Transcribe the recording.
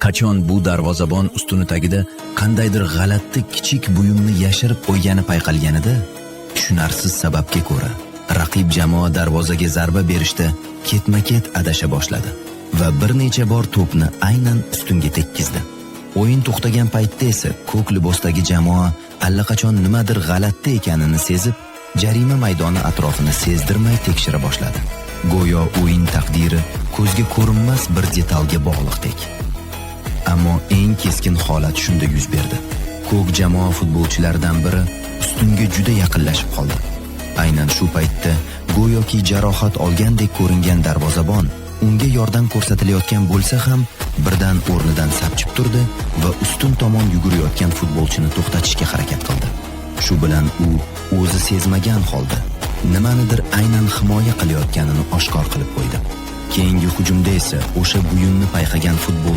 Qachon bu darvozabon ustuni tagida qandaydir g'alati kichik buyumni yashirib qo'ygani payqalganida, tushunarsiz sababga ko'ra raqib jamoa darvozaga zarba berishda ketma-ket adasha boshladi va bir necha bor to'pni aynan ustunga tekkizdi. O'yin to'xtagan paytda esa ko'k libosdagi jamoa allaqachon nimadir g'alati ekanini sezib, jarima maydoni atrofini sezdirmay tekshira boshladi. Go'yo o'yin taqdiri ko'zga ko'rinmas bir detalga bog'liqdek. Ammo eng keskin holat shunda yuz berdi. Ko'k jamoa futbolchilaridan biri ustunga juda yaqinlashib qoldi. Aynan shu paytda go'yoki jarohat olgandek ko'ringan darvozabon unga yordam ko'rsatilayotgan bo'lsa ham birdan o'rnidan sapchib turdi va ustun tomon yugurayotgan futbolchini to'xtatishga harakat qildi. Shu bilan u o'zi sezmagan holda nimanidir aynan himoya qilayotganini oshkor qilib qo'ydi. Keyingi hujumda esa o'sha buyumni payqagan futbolchi